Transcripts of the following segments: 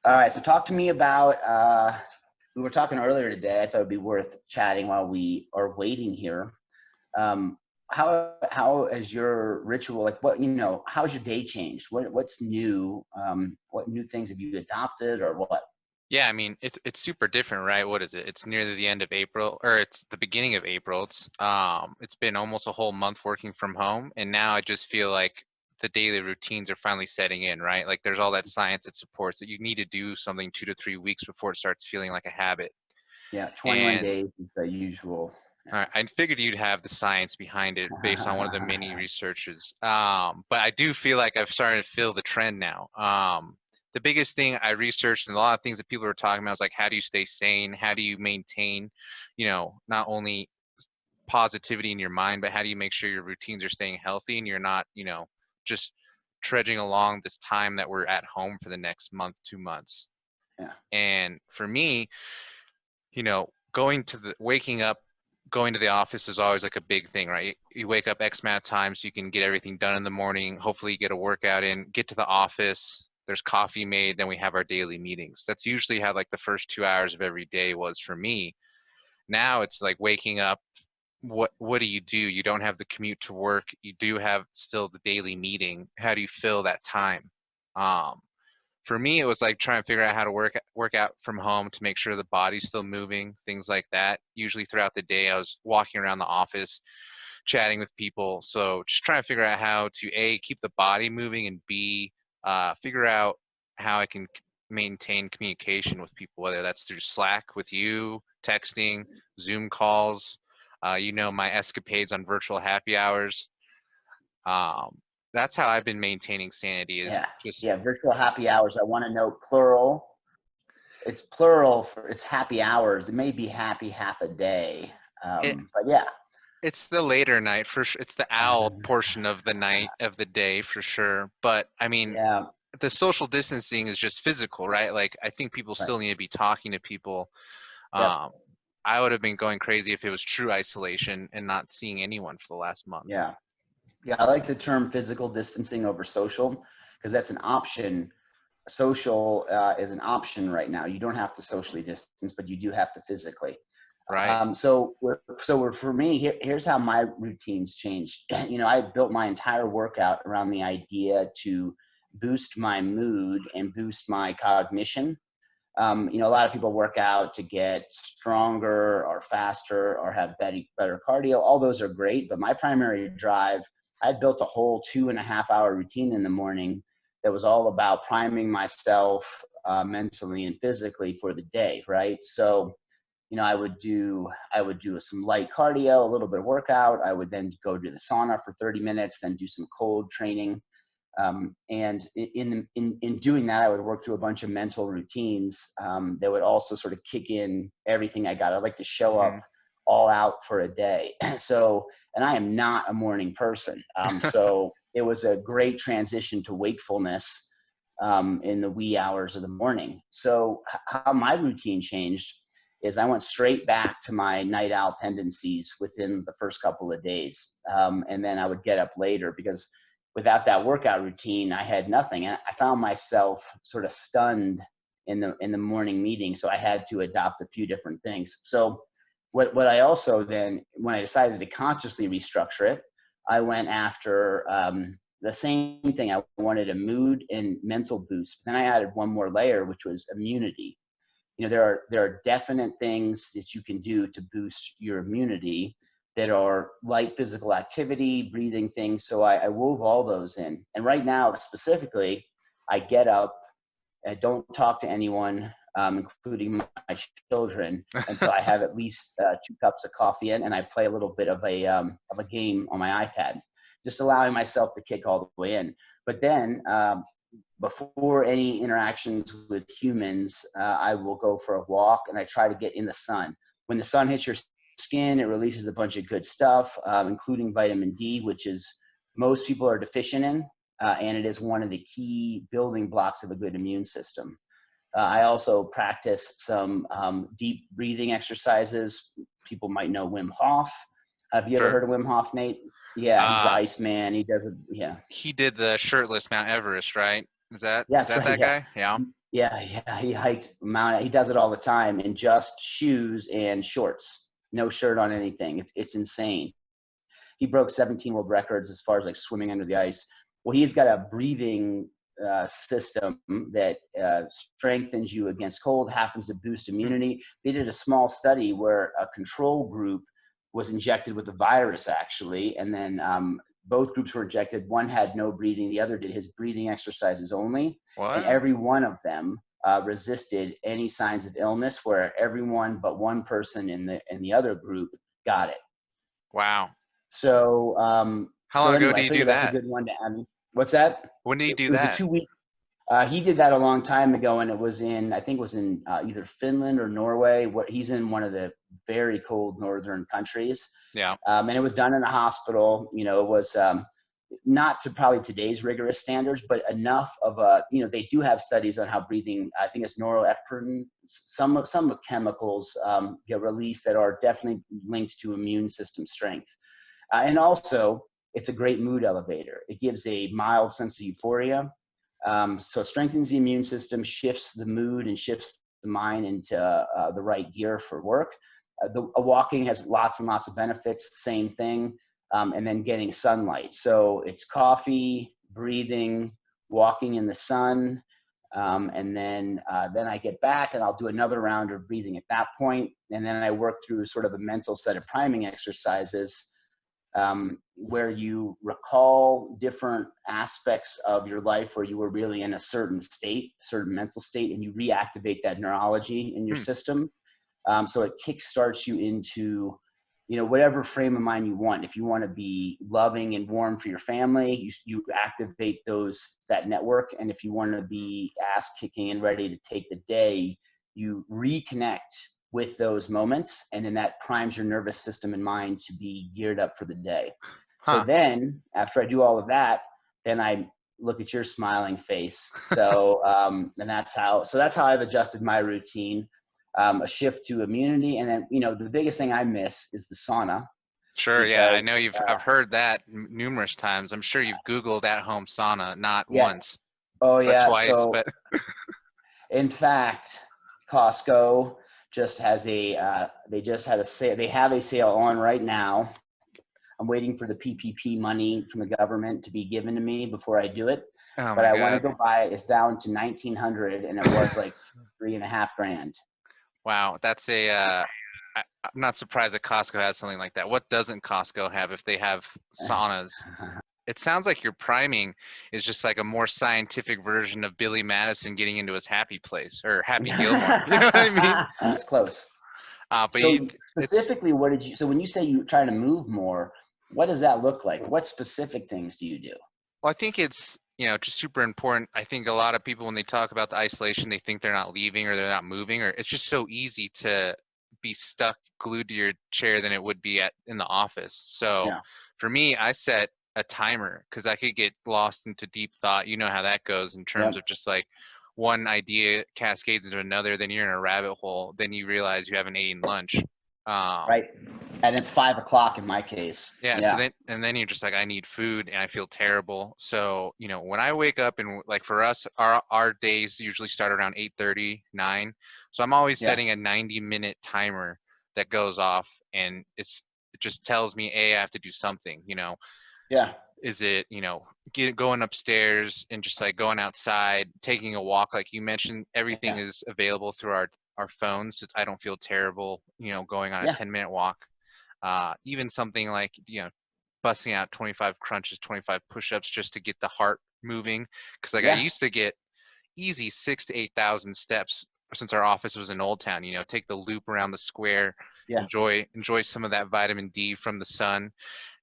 All right, so talk to me about, we were talking earlier today, I thought it'd be worth chatting while we are waiting here. Um, how has your ritual, like what, how's your day changed? What's new? What new things have you adopted or what? Yeah, I mean, it's super different, right? What is it? It's near the end of April, or it's the beginning of April. It's been almost a whole month working from home, and now I just feel like the daily routines are finally setting in, right? Like there's all that science that supports that you need to do something 2 to 3 weeks before it starts feeling like a habit. Yeah, 21 And days is the usual. I figured you'd have the science behind it based on one of the many researches. But I do feel like I've started to feel the trend now. The biggest thing I researched and a lot of things that people are talking about is like, how do you stay sane? How do you maintain, not only positivity in your mind, but how do you make sure your routines are staying healthy and you're not, just trudging along this time that we're at home for the next month, 2 months. Yeah, And for me, waking up, going to the office is always like a big thing, right? You wake up X amount of times so you can get everything done in the morning. Hopefully you get a workout in, get to the office, there's coffee made, then we have our daily meetings. That's usually how like the first 2 hours of every day was for me. Now it's like waking up. What do? You don't have the commute to work. You do have still the daily meeting. How do you fill that time? Um, for me, it was like trying to figure out how to work out from home to make sure the body's still moving, things like that. Usually throughout the day, I was walking around the office, chatting with people. So just trying to figure out how to A, keep the body moving, and B, figure out how I can maintain communication with people, whether that's through Slack with you, texting, Zoom calls, my escapades on virtual happy hours. Um, that's how I've been maintaining sanity is yeah, just yeah. Virtual happy hours. I want to note plural. It's plural for it's happy hours. It may be happy half a day, it, but yeah. It's the later night for sure. It's the owl portion of the night of the day for sure. But I mean, Yeah, the social distancing is just physical, right? Like I think people right. still need to be talking to people. Yep. Um, I would have been going crazy if it was true isolation and not seeing anyone for the last month. Yeah. Yeah, I like the term physical distancing over social because that's an option. Social is an option right now. You don't have to socially distance, but you do have to physically. Right. For me, here's how my routines changed. I built my entire workout around the idea to boost my mood and boost my cognition. A lot of people work out to get stronger or faster or have better cardio. All those are great, but my primary drive, I built a whole 2.5 hour routine in the morning that was all about priming myself mentally and physically for the day, right? So, I would do some light cardio, a little bit of workout. I would then go to the sauna for 30 minutes, then do some cold training, and in doing that, I would work through a bunch of mental routines that would also sort of kick in everything I got. I like to show up Hmm. all out for a day. And I am not a morning person. So it was a great transition to wakefulness in the wee hours of the morning. So how my routine changed is I went straight back to my night owl tendencies within the first couple of days. And then I would get up later because without that workout routine, I had nothing. And I found myself sort of stunned in the morning meeting. So I had to adopt a few different things. So what I also then, when I decided to consciously restructure it, I went after the same thing. I wanted a mood and mental boost. Then I added one more layer, which was immunity. There are definite things that you can do to boost your immunity that are light physical activity, breathing things. So I wove all those in. And right now, specifically, I get up, I don't talk to anyone, including my children, until I have at least 2 cups of coffee in, and I play a little bit of a game on my iPad, just allowing myself to kick all the way in. But then before any interactions with humans, I will go for a walk and I try to get in the sun. When the sun hits your skin, it releases a bunch of good stuff, including vitamin D, which is most people are deficient in, and it is one of the key building blocks of a good immune system. I also practice some deep breathing exercises. People might know Wim Hof. Have you ever Sure. heard of Wim Hof, Nate? Yeah, he's the Uh, Iceman. He does it. Yeah. he did the shirtless Mount Everest, right? Is that Yeah, is that's that right. that Yeah. guy? Yeah. Yeah, he hikes Mount. He does it all the time in just shoes and shorts, no shirt on anything. It's insane. He broke 17 world records as far as like swimming under the ice. Well, he's got a breathing system that strengthens you against cold, happens to boost Hmm. immunity. They did a small study where a control group was injected with the virus actually, and then both groups were injected. One had no breathing, the other did his breathing exercises only, and What? every one of them resisted any signs of illness, where everyone but one person in the other group got it. Wow. So, How long ago anyway, do I you do figured that's a that? good one to add. What's that? When did you It do was a that? 2 week. He did that a long time ago, and it was in, I think it was in either Finland or Norway. What he's in one of the very cold northern countries, Yeah. and it was done in a hospital. You know, it was not to probably today's rigorous standards, but enough of a, you know, they do have studies on how breathing, I think it's norepinephrine, some chemicals get released that are definitely linked to immune system strength. And also, it's a great mood elevator. It gives a mild sense of euphoria. So it strengthens the immune system, shifts the mood, and shifts the mind into the right gear for work. Walking has lots and lots of benefits, same thing. And then getting sunlight. So it's coffee, breathing, walking in the sun. And then I get back and I'll do another round of breathing at that point. And then I work through sort of a mental set of priming exercises where you recall different aspects of your life where you were really in a certain state, certain mental state, and you reactivate that neurology in your Hmm. system. So it kickstarts you into, you know, whatever frame of mind you want. If you want to be loving and warm for your family, you activate that network. And if you want to be ass kicking and ready to take the day, you reconnect with those moments, and then that primes your nervous system and mind to be geared up for the day. So Huh. then after I do all of that, then I look at your smiling face. And that's how I've adjusted my routine. A shift to immunity, and then, you know, the biggest thing I miss is the sauna, Sure. Yeah. I because know I've heard that numerous times. I'm sure you've Googled at home sauna, not yeah, once, oh but yeah. twice, So but in fact, Costco just has they just had a sale. They have a sale on right now. I'm waiting for the PPP money from the government to be given to me before I do it. oh But my I want to God. go buy it. It's down to 1,900, and it was like 3.5 grand. Wow. That's I'm not surprised that Costco has something like that. What doesn't Costco have if they have saunas? It sounds like your priming is just like a more scientific version of Billy Madison getting into his happy place or Happy Gilmore. You know what I mean? It's close. But So it's specifically, so when you say you're trying to move more, what does that look like? What specific things do you do? well, I think it's just super important. I think a lot of people when they talk about the isolation, they think they're not leaving or they're not moving, or it's just so easy to be stuck glued to your chair than it would be in the office. So Yeah. for me, I set a timer because I could get lost into deep thought. You know how that goes in terms Yep. of just like one idea cascades into another, then you're in a rabbit hole, then you realize you haven't eaten lunch. Right. And it's 5 o'clock in my case. Yeah, so Yeah. then you're just like, I need food and I feel terrible. So, when I wake up and like for us, our days usually start around 8:30, 9. So I'm always Yeah. setting a 90-minute timer that goes off and it just tells me, A, I have to do something, Yeah. is it, going upstairs and just like going outside, taking a walk, like you mentioned, everything Yeah. is available through our phones. So I don't feel terrible, going on a Yeah. 10-minute walk. Even something like busting out 25 crunches, 25 push-ups just to get the heart moving, because like I Yeah. used to get easy 6 to 8 thousand steps since our office was in Old Town. Take the loop around the square, Yeah. enjoy some of that vitamin D from the sun.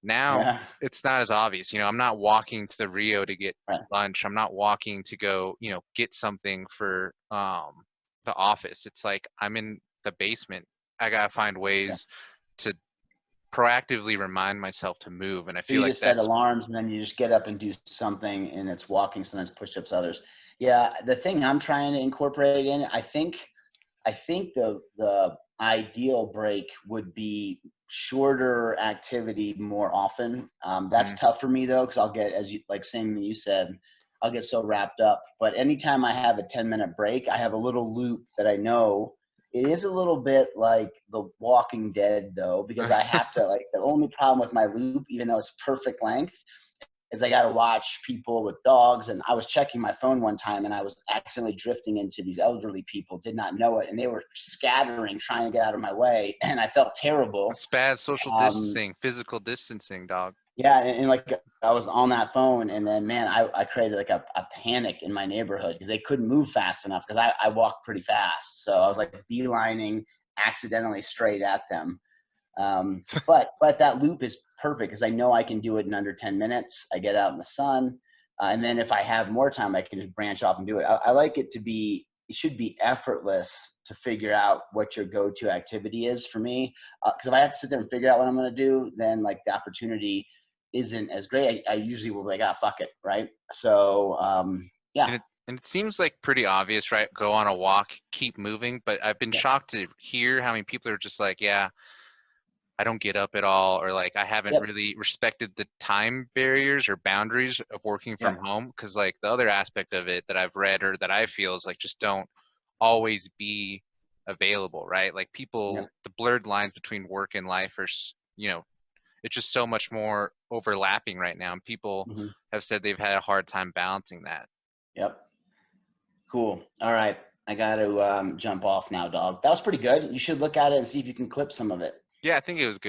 Now Yeah. it's not as obvious. I'm not walking to the Rio to get Right. lunch. I'm not walking to go get something for the office. It's like I'm in the basement. I gotta find Yeah. ways to proactively remind myself to move, and I So feel you like just set that's alarms, and then you just get up and do something, and it's walking, sometimes push-ups, others. Yeah. The thing I'm trying to incorporate in, I think the ideal break would be shorter activity more often. That's mm, tough for me though, because I'll get, as you like, same you said, I'll get so wrapped up. But anytime I have a 10-minute break, I have a little loop that I know. It is a little bit like The Walking Dead, though, because I have to, like, the only problem with my loop, even though it's perfect length, is I got to watch people with dogs. And I was checking my phone one time and I was accidentally drifting into these elderly people, did not know it. And they were scattering, trying to get out of my way. And I felt terrible. It's bad social Um, distancing, physical distancing, dog. yeah. And like I was on that phone and then, man, I created like a panic in my neighborhood because they couldn't move fast enough because I walk pretty fast. So I was like beelining accidentally straight at them. But that loop is perfect because I know I can do it in under 10 minutes. I get out in the sun. And then if I have more time, I can just branch off and do it. I like it to be, it should be effortless to figure out what your go-to activity is for me. Because if I have to sit there and figure out what I'm going to do, then like the opportunity isn't as great. I usually will be like, ah, fuck it. Right. So, yeah. And it seems like pretty obvious, right? Go on a walk, keep moving. But I've been Yeah. shocked to hear how many people are just like, yeah, I don't get up at all, or like I haven't Yep. really respected the time barriers or boundaries of working from Yeah. home. Because like the other aspect of it that I've read or that I feel is like just don't always be available, right? Like Yeah. people, the blurred lines between work and life are, you know, it's just so much more overlapping right now, and people Mm-hmm. have said they've had a hard time balancing that. Yep. Cool. All right. I got to jump off now, dog. That was pretty good. You should look at it and see if you can clip some of it. Yeah, I think it was good.